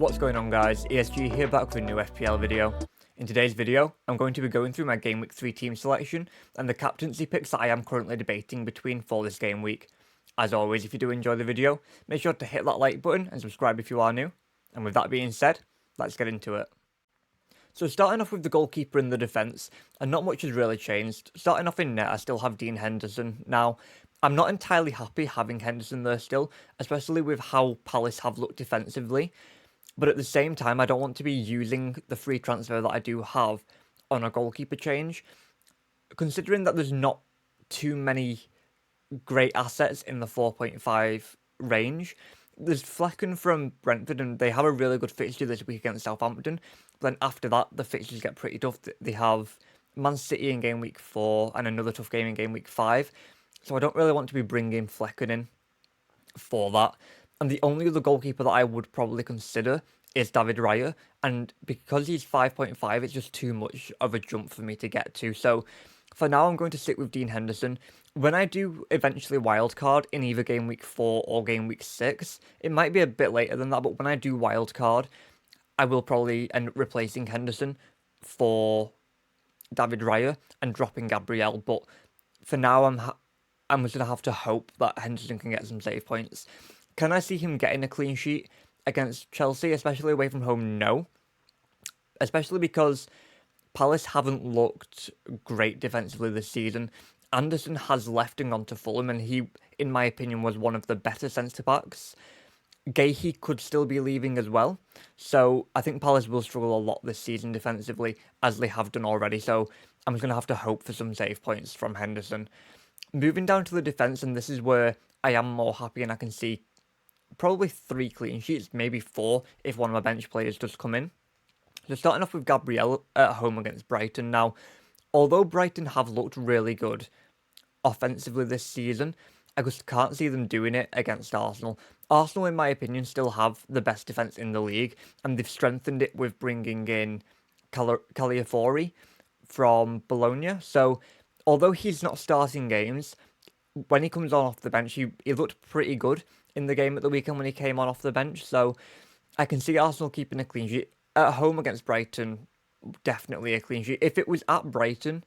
What's going on guys, ESG here back with a new FPL video. In today's video, I'm going to be going through my Game Week 3 team selection and the captaincy picks that I am currently debating between for this game week. As always, if you do enjoy the video, make sure to hit that like button and subscribe if you are new. And with that being said, let's get into it. So starting off with the goalkeeper and the defence, and not much has really changed. Starting off in net, I still have Dean Henderson. Now, I'm not entirely happy having Henderson there still, especially with how Palace have looked defensively. But at the same time, I don't want to be using the free transfer that I do have on a goalkeeper change. Considering that there's not too many great assets in the 4.5 range, there's Flecken from Brentford, and they have a really good fixture this week against Southampton. But then after that, the fixtures get pretty tough. They have Man City in game week 4 and another tough game in game week 5. So I don't really want to be bringing Flecken in for that. And the only other goalkeeper that I would probably consider is David Raya. And because he's 5.5, it's just too much of a jump for me to get to. So for now, I'm going to stick with Dean Henderson. When I do eventually wildcard in either game week 4 or game week 6, it might be a bit later than that, but when I do wildcard, I will probably end up replacing Henderson for David Raya and dropping Gabriel. But for now, I'm just going to have to hope that Henderson can get some save points. Can I see him getting a clean sheet against Chelsea, especially away from home? No. Especially because Palace haven't looked great defensively this season. Anderson has left and gone to Fulham, and he, in my opinion, was one of the better centre-backs. Gahey could still be leaving as well. So I think Palace will struggle a lot this season defensively, as they have done already. So I'm just going to have to hope for some save points from Henderson. Moving down to the defence, and this is where I am more happy, and I can see probably 3 clean sheets, maybe 4 if one of my bench players does come in. So starting off with Gabriel at home against Brighton. Now, although Brighton have looked really good offensively this season, I just can't see them doing it against Arsenal. Arsenal, in my opinion, still have the best defence in the league, and they've strengthened it with bringing in Calafiori from Bologna. So although he's not starting games, when he comes on off the bench, he looked pretty good in the game at the weekend when he came on off the bench. So I can see Arsenal keeping a clean sheet. At home against Brighton, definitely a clean sheet. If it was at Brighton,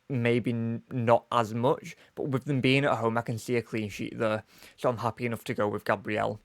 maybe not as much. But with them being at home, I can see a clean sheet there. So I'm happy enough to go with Gabriel.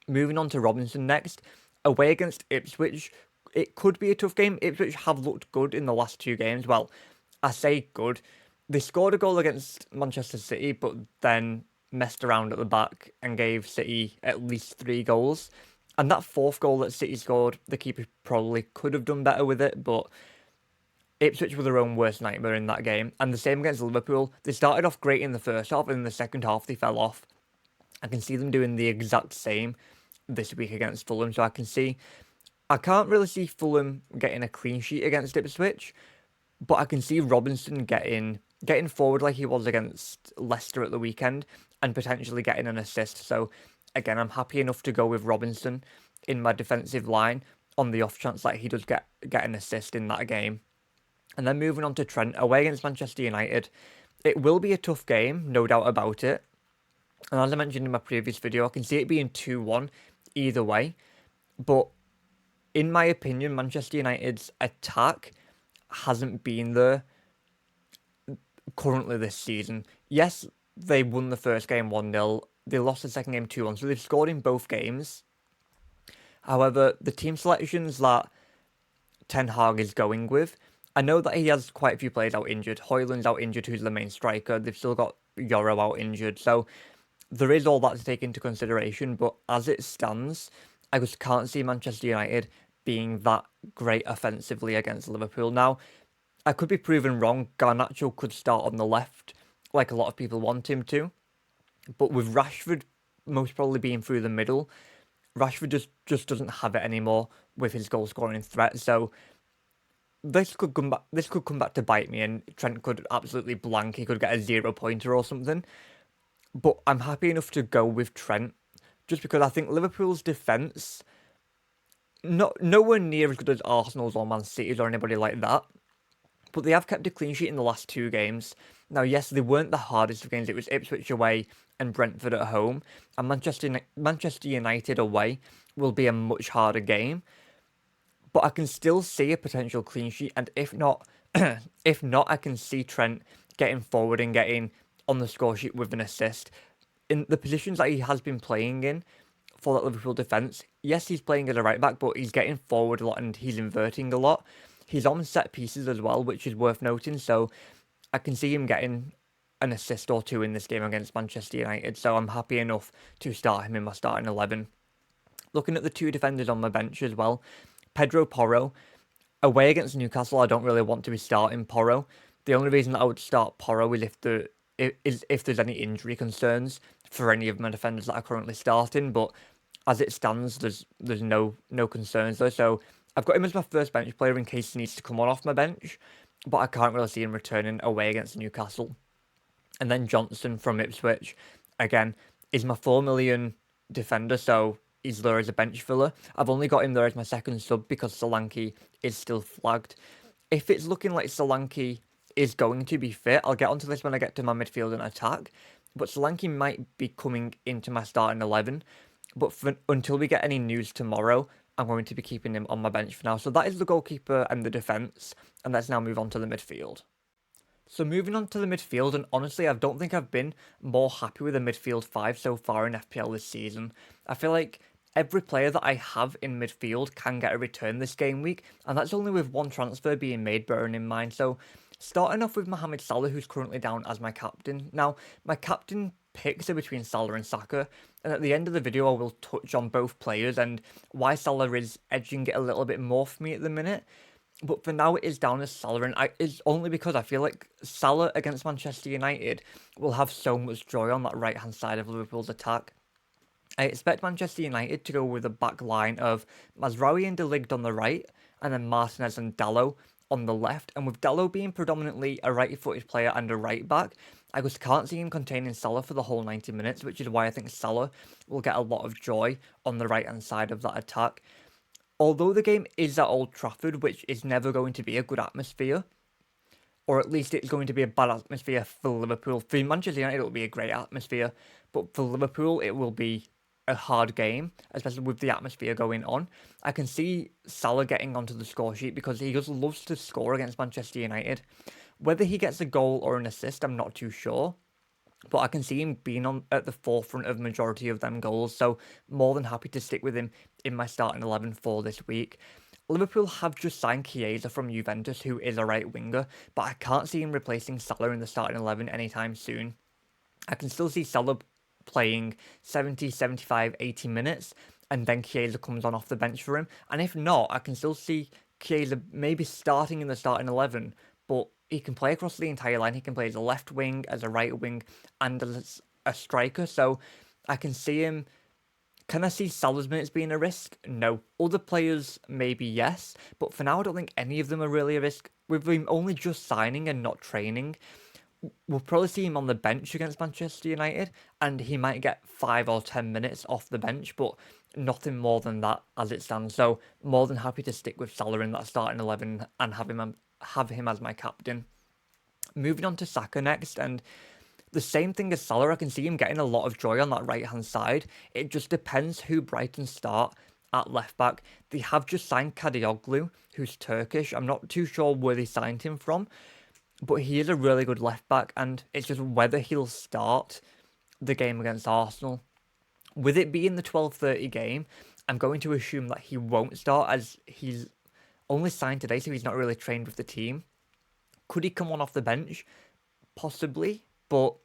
Moving on to Robinson next. Away against Ipswich, it could be a tough game. Ipswich have looked good in the last 2 games. Well, I say good. They scored a goal against Manchester City, but then messed around at the back and gave City at least 3 goals. And that 4th goal that City scored, the keeper probably could have done better with it, but Ipswich were their own worst nightmare in that game. And the same against Liverpool. They started off great in the first half, and in the second half they fell off. I can see them doing the exact same this week against Fulham, so I can't really see Fulham getting a clean sheet against Ipswich, but I can see Robinson getting forward like he was against Leicester at the weekend, and potentially getting an assist. So again, I'm happy enough to go with Robinson in my defensive line on the off chance that he does get an assist in that game. And then moving on to Trent, away against Manchester United. It will be a tough game, no doubt about it. And as I mentioned in my previous video, I can see it being 2-1 either way. But in my opinion, Manchester United's attack hasn't been there currently this season. Yes, they won the first game 1-0. They lost the second game 2-1, so they've scored in both games. However, the team selections that Ten Hag is going with, I know that he has quite a few players out injured. Højlund's out injured, who's the main striker. They've still got Yoro out injured. So there is all that to take into consideration. But as it stands, I just can't see Manchester United being that great offensively against Liverpool. Now, I could be proven wrong. Garnacho could start on the left, like a lot of people want him to. But with Rashford most probably being through the middle, Rashford just doesn't have it anymore with his goal scoring threat. So this could come back to bite me, and Trent could absolutely blank. He could get a 0-pointer or something. But I'm happy enough to go with Trent, just because I think Liverpool's defence, nowhere near as good as Arsenal's or Man City's or anybody like that. But they have kept a clean sheet in the last 2 games. Now, yes, they weren't the hardest of games. It was Ipswich away and Brentford at home, and Manchester United away will be a much harder game. But I can still see a potential clean sheet, and if not, if not, I can see Trent getting forward and getting on the score sheet with an assist in the positions that he has been playing in for that Liverpool defence. Yes, he's playing as a right back, but he's getting forward a lot and he's inverting a lot. He's on set pieces as well, which is worth noting. So I can see him getting an assist or two in this game against Manchester United. So I'm happy enough to start him in my starting 11. Looking at the two defenders on my bench as well, Pedro Porro. Away against Newcastle, I don't really want to be starting Porro. The only reason that I would start Porro is if there's any injury concerns for any of my defenders that are currently starting. But as it stands, there's no concerns there. So I've got him as my first bench player in case he needs to come on off my bench, but I can't really see him returning away against Newcastle. And then Johnson from Ipswich, again, is my 4 million defender, so he's there as a bench filler. I've only got him there as my second sub because Solanke is still flagged. If it's looking like Solanke is going to be fit, I'll get onto this when I get to my midfield and attack, but Solanke might be coming into my starting 11. But until we get any news tomorrow, I'm going to be keeping him on my bench for now. So that is the goalkeeper and the defence, and let's now move on to the midfield. So moving on to the midfield, and honestly, I don't think I've been more happy with the midfield 5 so far in FPL this season. I feel like every player that I have in midfield can get a return this game week, and that's only with one transfer being made, bearing in mind. So starting off with Mohamed Salah, who's currently down as my captain. Now, my captain picks are between Salah and Saka, and at the end of the video I will touch on both players and why Salah is edging it a little bit more for me at the minute. But for now, it is down as Salah, and it's only because I feel like Salah against Manchester United will have so much joy on that right-hand side of Liverpool's attack. I expect Manchester United to go with a back line of Mazraoui and De Ligt on the right, and then Martinez and Dalot on the left. And with Dalot being predominantly a right-footed player and a right back, I just can't see him containing Salah for the whole 90 minutes, which is why I think Salah will get a lot of joy on the right-hand side of that attack. Although the game is at Old Trafford, which is never going to be a good atmosphere, or at least it's going to be a bad atmosphere for Liverpool. For Manchester United, it will be a great atmosphere, but for Liverpool, it will be a hard game, especially with the atmosphere going on. I can see Salah getting onto the score sheet because he just loves to score against Manchester United. Whether he gets a goal or an assist, I'm not too sure. But I can see him being on at the forefront of majority of them goals, so more than happy to stick with him in my starting 11 for this week. Liverpool have just signed Chiesa from Juventus, who is a right winger, but I can't see him replacing Salah in the starting 11 anytime soon. I can still see Salah playing 70, 75, 80 minutes, and then Chiesa comes on off the bench for him. And if not, I can still see Chiesa maybe starting in the starting 11, but he can play across the entire line. He can play as a left wing, as a right wing, and as a striker. So I can see him. Can I see Salah's minutes being a risk? No. Other players, maybe yes. But for now, I don't think any of them are really a risk. With him only just signing and not training, we'll probably see him on the bench against Manchester United, and he might get 5 or 10 minutes off the bench, but nothing more than that as it stands. So more than happy to stick with Salah in that starting 11 and have him as my captain. Moving on to Saka next, and the same thing as Salah, I can see him getting a lot of joy on that right-hand side. It just depends who Brighton start at left-back. They have just signed Kadioglu, who's Turkish. I'm not too sure where they signed him from, but he is a really good left-back, and it's just whether he'll start the game against Arsenal. With it being the 12:30 game, I'm going to assume that he won't start as he's only signed today, so he's not really trained with the team. Could he come on off the bench? Possibly, but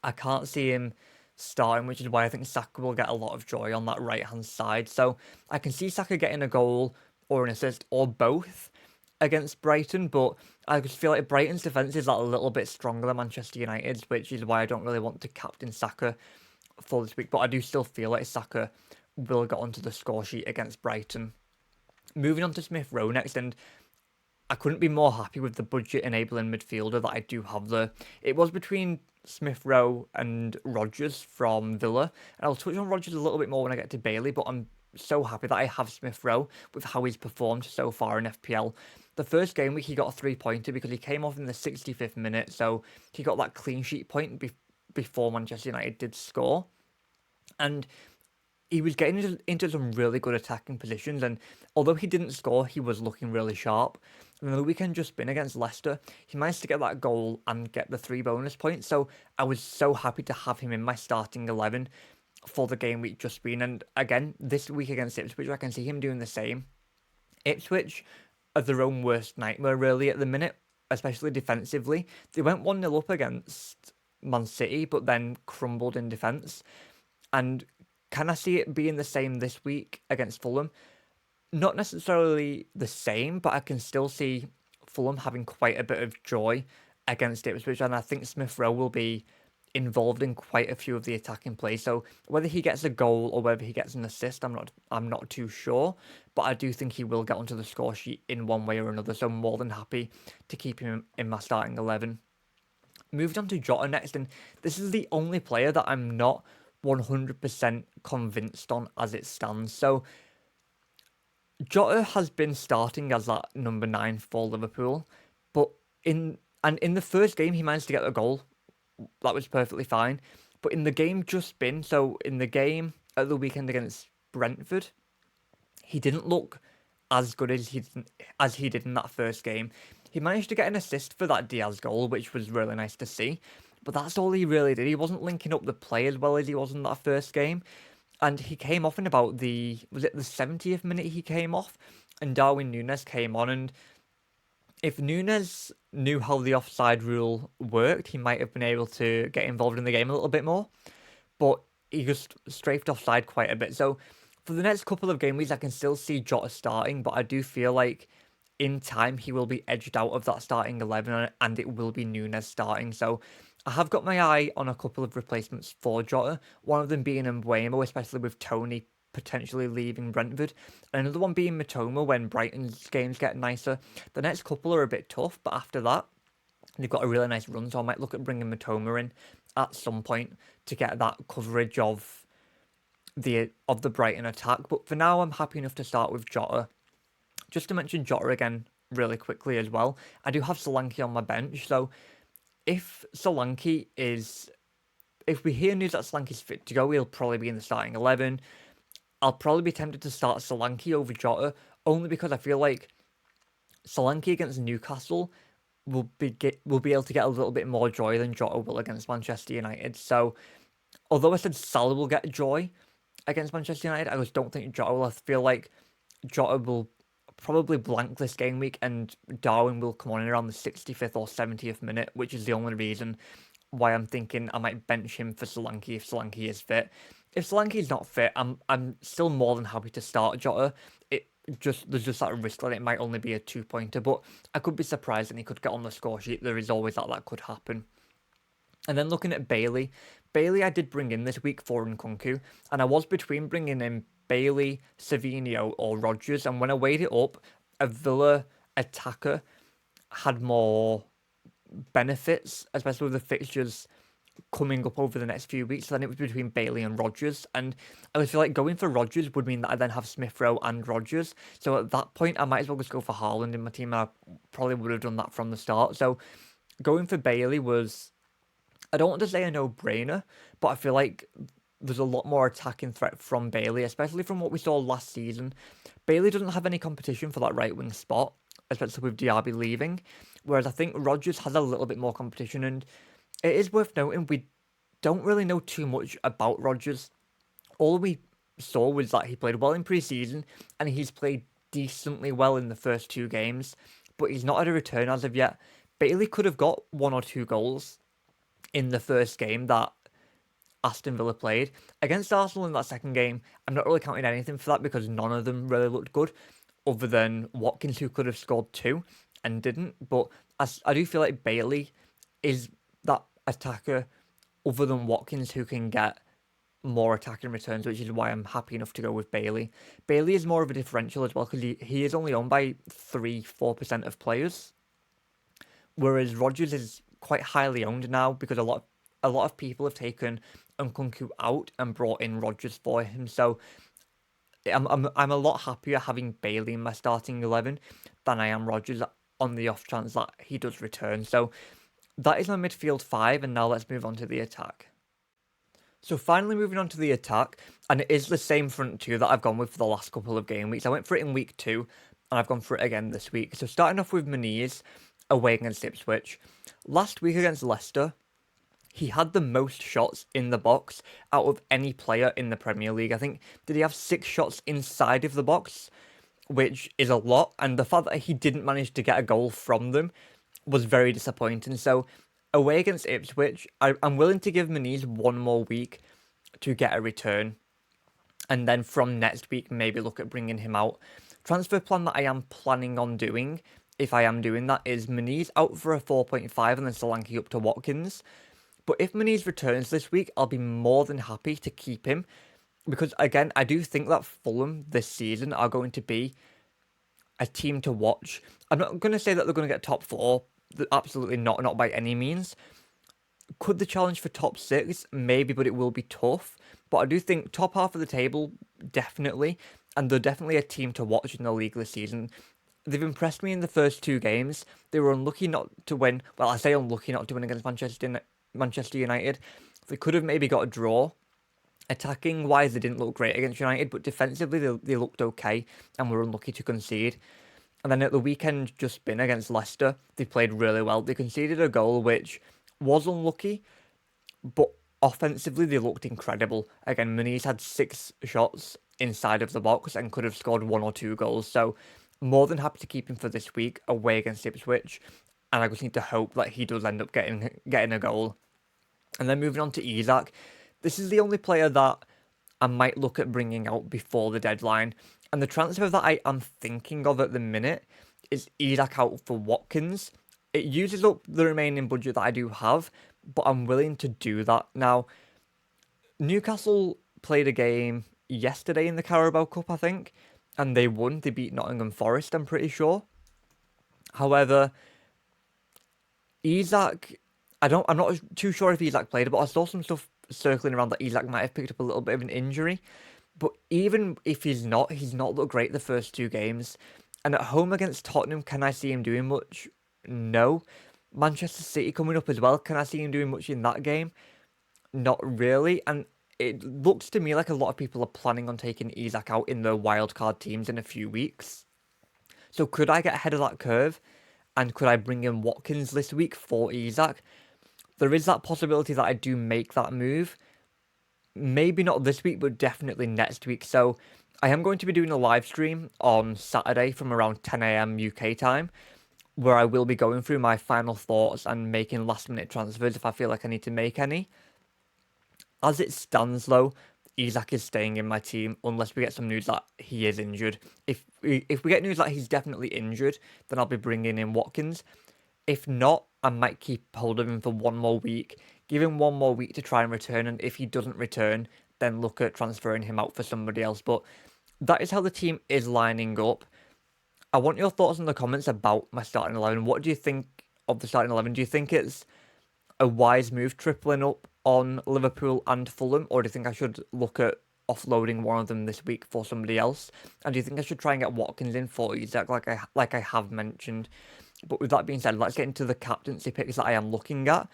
I can't see him starting, which is why I think Saka will get a lot of joy on that right-hand side. So I can see Saka getting a goal or an assist or both against Brighton, but I just feel like Brighton's defence is a little bit stronger than Manchester United's, which is why I don't really want to captain Saka for this week. But I do still feel like Saka will get onto the score sheet against Brighton. Moving on to Smith Rowe next, and I couldn't be more happy with the budget-enabling midfielder that I do have there. It was between Smith Rowe and Rodgers from Villa, and I'll touch on Rodgers a little bit more when I get to Bailey, but I'm so happy that I have Smith Rowe with how he's performed so far in FPL. The first game week he got a 3-pointer because he came off in the 65th minute, so he got that clean sheet point before Manchester United did score. And he was getting into some really good attacking positions, and although he didn't score, he was looking really sharp. And the weekend just been against Leicester, he managed to get that goal and get the 3 bonus points, so I was so happy to have him in my starting 11 for the game week just been. And again, this week against Ipswich, I can see him doing the same. Ipswich are their own worst nightmare, really, at the minute, especially defensively. They went 1-0 up against Man City, but then crumbled in defence. And can I see it being the same this week against Fulham? Not necessarily the same, but I can still see Fulham having quite a bit of joy against Ipswich, and I think Smith Rowe will be involved in quite a few of the attacking plays. So whether he gets a goal or whether he gets an assist, I'm not too sure, but I do think he will get onto the score sheet in one way or another. So I'm more than happy to keep him in my starting 11. Moved on to Jota next, and this is the only player that I'm not 100% convinced on as it stands. So Jota has been starting as that number 9 for Liverpool, but in the first game he managed to get a goal. That was perfectly fine. But in the game just been, so in the game at the weekend against Brentford, he didn't look as good as he did in that first game. He managed to get an assist for that Diaz goal, which was really nice to see. But that's all he really did. He wasn't linking up the play as well as he was in that first game. And he came off in about was it the 70th minute he came off? And Darwin Núñez came on, and if Núñez knew how the offside rule worked, he might have been able to get involved in the game a little bit more. But he just strafed offside quite a bit. So for the next couple of game weeks, I can still see Jota starting, but I do feel like in time he will be edged out of that starting 11, and it will be Núñez starting. So I have got my eye on a couple of replacements for Jota, one of them being Mbeumo, especially with Tony potentially leaving Brentford, and another one being Matoma when Brighton's games get nicer. The next couple are a bit tough, but after that, they've got a really nice run, so I might look at bringing Matoma in at some point to get that coverage of the Brighton attack. But for now, I'm happy enough to start with Jota. Just to mention Jota again really quickly as well, I do have Solanke on my bench, so if we hear news that Solanke's fit to go, he'll probably be in the starting 11. I'll probably be tempted to start Solanke over Jota, only because I feel like Solanke against Newcastle will be able to get a little bit more joy than Jota will against Manchester United. So, although I said Salah will get joy against Manchester United, I just don't think Jota will. I feel like Jota will probably blank this game week, and Darwin will come on in around the 65th or 70th minute, which is the only reason why I'm thinking I might bench him for Solanke if Solanke is fit. If Solanke is not fit, I'm still more than happy to start Jota. There's just that risk that it might only be a 2-pointer, but I could be surprised and he could get on the score sheet. There is always that could happen. And then looking at Bailey I did bring in this week for Nkunku, and I was between bringing in Bailey, Savinho or Rodgers, and when I weighed it up, a Villa attacker had more benefits, especially with the fixtures coming up over the next few weeks. So then it was between Bailey and Rodgers, and I feel like going for Rodgers would mean that I then have Smith Rowe and Rodgers. So at that point, I might as well just go for Haaland in my team, and I probably would have done that from the start. So going for Bailey was, I don't want to say a no-brainer, but I feel like there's a lot more attacking threat from Bailey, especially from what we saw last season. Bailey doesn't have any competition for that right-wing spot, especially with Diaby leaving, whereas I think Rodgers has a little bit more competition, and it is worth noting we don't really know too much about Rodgers. All we saw was that he played well in pre-season, and he's played decently well in the first 2 games, but he's not had a return as of yet. Bailey could have got 1 or 2 goals in the first game that Aston Villa played. Against Arsenal in that second game, I'm not really counting anything for that because none of them really looked good, other than Watkins, who could have scored 2 and didn't. But I do feel like Bailey is that attacker other than Watkins who can get more attacking returns, which is why I'm happy enough to go with Bailey. Bailey is more of a differential as well because he is only owned by 3-4% of players, whereas Rodgers is quite highly owned now because a lot of people have taken Nkunku out and brought in Rodgers for him. So I'm a lot happier having Bailey in my starting 11 than I am Rodgers on the off chance that he does return. So that is my midfield 5, and now let's move on to the attack. So finally moving on to the attack, and it is the same front two that I've gone with for the last couple of game weeks. I went for it in week 2, and I've gone for it again this week. So starting off with Muniz, away against Ipswich. Last week against Leicester, he had the most shots in the box out of any player in the Premier League. I think, did he have 6 shots inside of the box? Which is a lot, and the fact that he didn't manage to get a goal from them was very disappointing. So away against Ipswich, I'm willing to give Muniz one more week to get a return, and then from next week maybe look at bringing him out. Transfer plan that I am planning on doing, if I am doing that, is Muniz out for a 4.5 and then Solanke up to Watkins. But if Muniz returns this week, I'll be more than happy to keep him, because again, I do think that Fulham this season are going to be a team to watch. I'm not going to say that they're going to get top 4. Absolutely not by any means. Could the challenge for top 6? Maybe, but it will be tough. But I do think top half of the table, definitely. And they're definitely a team to watch in the league this season. They've impressed me in the first 2 games. They were unlucky not to win. Well, I say unlucky not to win against Manchester United. They could have maybe got a draw. Attacking wise, they didn't look great against United, but defensively they looked okay and were unlucky to concede. And then at the weekend just been against Leicester, they played really well. They conceded a goal which was unlucky, but offensively they looked incredible. Again, Muniz had 6 shots inside of the box and could have scored 1 or 2 goals. So more than happy to keep him for this week away against Ipswich. And I just need to hope that he does end up getting a goal. And then moving on to Isak. This is the only player that I might look at bringing out before the deadline. And the transfer that I am thinking of at the minute is Isak out for Watkins. It uses up the remaining budget that I do have, but I'm willing to do that. Now, Newcastle played a game yesterday in the Carabao Cup, I think, and they won. They beat Nottingham Forest, I'm pretty sure. However, Isak, I'm not too sure if Isak played, but I saw some stuff circling around that Isak might have picked up a little bit of an injury. But even if he's not looked great the first 2 games. And at home against Tottenham, can I see him doing much? No. Manchester City coming up as well. Can I see him doing much in that game? Not really. And it looks to me like a lot of people are planning on taking Isak out in the wildcard teams in a few weeks. So could I get ahead of that curve? And could I bring in Watkins this week for Isak? There is that possibility that I do make that move. Maybe not this week, but definitely next week. So I am going to be doing a live stream on Saturday from around 10 a.m. UK time, where I will be going through my final thoughts and making last minute transfers if I feel like I need to make any. As it stands though, Isak is staying in my team unless we get some news that he is injured. If we get news that he's definitely injured, then I'll be bringing in Watkins. If not, I might keep hold of him for 1 more week, give him 1 more week to try and return, and if he doesn't return, then look at transferring him out for somebody else. But that is how the team is lining up. I want your thoughts in the comments about my starting 11. What do you think of the starting 11? Do you think it's a wise move tripling up on Liverpool and Fulham, or do you think I should look at offloading one of them this week for somebody else? And do you think I should try and get Watkins in for Isak like I have mentioned? But with that being said, let's get into the captaincy picks that I am looking at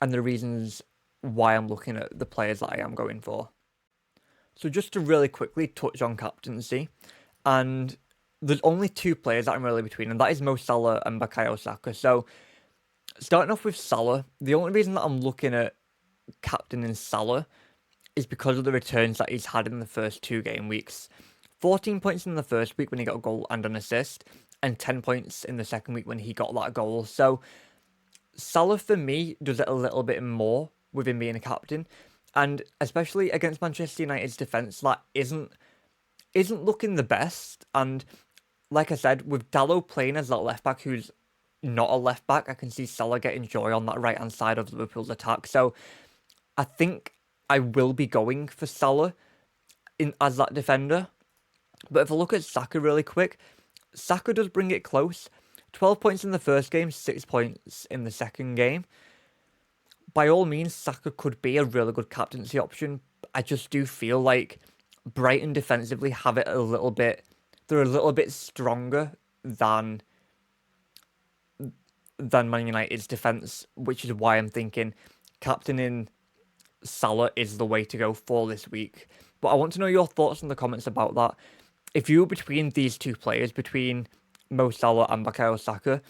and the reasons why I'm looking at the players that I am going for. So just to really quickly touch on captaincy, and there's only 2 players that I'm really between, and that is Mo Salah and Bukayo Saka. So starting off with Salah, the only reason that I'm looking at captaining Salah is because of the returns that he's had in the first 2 game weeks. 14 points in the first week when he got a goal and an assist, and 10 points in the second week when he got that goal. So Salah, for me, does it a little bit more with him being a captain. And especially against Manchester United's defence, that isn't looking the best. And like I said, with Dalot playing as that left-back who's not a left-back, I can see Salah getting joy on that right-hand side of Liverpool's attack. So I think I will be going for Salah as that defender. But if I look at Saka really quick, Saka does bring it close. 12 points in the first game, 6 points in the second game. By all means, Saka could be a really good captaincy option. I just do feel like Brighton defensively have it a little bit. They're a little bit stronger than Man United's defense, which is why I'm thinking captaining Salah is the way to go for this week. But I want to know your thoughts in the comments about that. If you were between these two players, between Mo Salah and Bukayo Saka,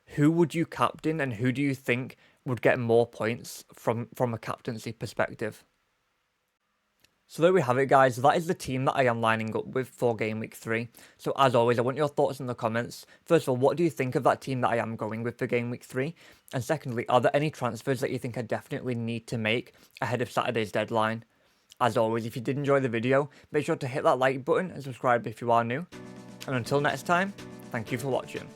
who would you captain and who do you think would get more points from a captaincy perspective? So there we have it, guys. That is the team that I am lining up with for Game Week 3. So as always, I want your thoughts in the comments. First of all, what do you think of that team that I am going with for Game Week 3? And secondly, are there any transfers that you think I definitely need to make ahead of Saturday's deadline? As always, if you did enjoy the video, make sure to hit that like button and subscribe if you are new. And until next time, thank you for watching.